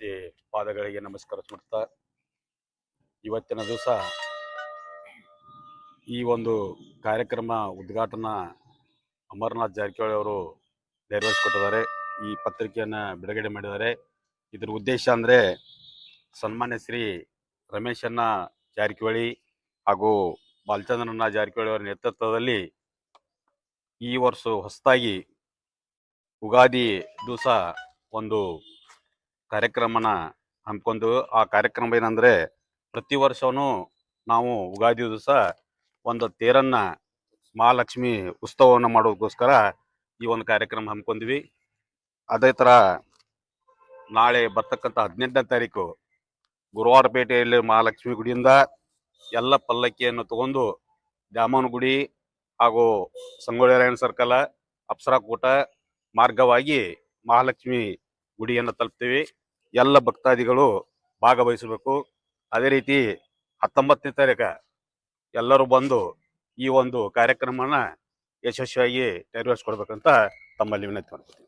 ಗಣಪತಿ ಪಾದಗಳಿಗೆ ನಮಸ್ಕರಿಸ್ಬಿಡ್ತಾ ಇವತ್ತಿನ ದಿವಸ ಈ ಒಂದು ಕಾರ್ಯಕ್ರಮ ಉದ್ಘಾಟನಾ ಅಮರನಾಥ್ ಜಾರಕಿಹೊಳಿ ಅವರು ನೆರವೇರಿಸಿಕೊಟ್ಟಿದ್ದಾರೆ. ಈ ಪತ್ರಿಕೆಯನ್ನು ಬಿಡುಗಡೆ ಮಾಡಿದ್ದಾರೆ. ಇದರ ಉದ್ದೇಶ ಅಂದರೆ ಸನ್ಮಾನ್ಯ ಶ್ರೀ ರಮೇಶಣ್ಣ ಜಾರಕಿಹೊಳಿ ಹಾಗೂ ಬಾಲಚಂದ್ರಣ್ಣ ಜಾರಕಿಹೊಳಿ ಅವರ ನೇತೃತ್ವದಲ್ಲಿ ಈ ವರ್ಷ ಹೊಸದಾಗಿ ಉಗಾದಿ ದಿವಸ ಒಂದು ಕಾರ್ಯಕ್ರಮನ ಹಮ್ಮಿಕೊಂಡು, ಆ ಕಾರ್ಯಕ್ರಮ ಏನಂದರೆ ಪ್ರತಿ ವರ್ಷವೂ ನಾವು ಉಗಾದಿ ದಿವಸ ಒಂದು ತೇರನ್ನ ಮಹಾಲಕ್ಷ್ಮಿ ಉತ್ಸವವನ್ನು ಮಾಡೋದಕ್ಕೋಸ್ಕರ ಈ ಒಂದು ಕಾರ್ಯಕ್ರಮ ಹಮ್ಮಿಕೊಂಡಿವಿ. ಅದೇ ಥರ ನಾಳೆ ಬರ್ತಕ್ಕಂಥ 18ನೇ ತಾರೀಕು ಗುರುವಾರಪೇಟೆಯಲ್ಲಿ ಮಹಾಲಕ್ಷ್ಮಿ ಗುಡಿಯಿಂದ ಎಲ್ಲ ಪಲ್ಲಕ್ಕಿಯನ್ನು ತಗೊಂಡು ದ್ಯಾಮವ್ವನ ಗುಡಿ ಹಾಗೂ ಸಂಗೊಳ್ಳಿ ರಾಯಣ್ಣ ಸರ್ಕಲ್, ಅಪ್ಸರಾ ಕೂಟ ಮಾರ್ಗವಾಗಿ ಮಹಾಲಕ್ಷ್ಮಿ ಗುಡಿಯನ್ನು ತಲುಪ್ತೀವಿ. ಎಲ್ಲ ಭಕ್ತಾದಿಗಳು ಭಾಗವಹಿಸಬೇಕು. ಅದೇ ರೀತಿ 19ನೇ ತಾರೀಕು ಎಲ್ಲರೂ ಬಂದು ಈ ಒಂದು ಕಾರ್ಯಕ್ರಮನ ಯಶಸ್ವಿಯಾಗಿ ನೆರವೇರಿಸ್ಕೊಡ್ಬೇಕಂತ ತಮ್ಮಲ್ಲಿ ವಿನಂತಿ ಮಾಡ್ತೀನಿ.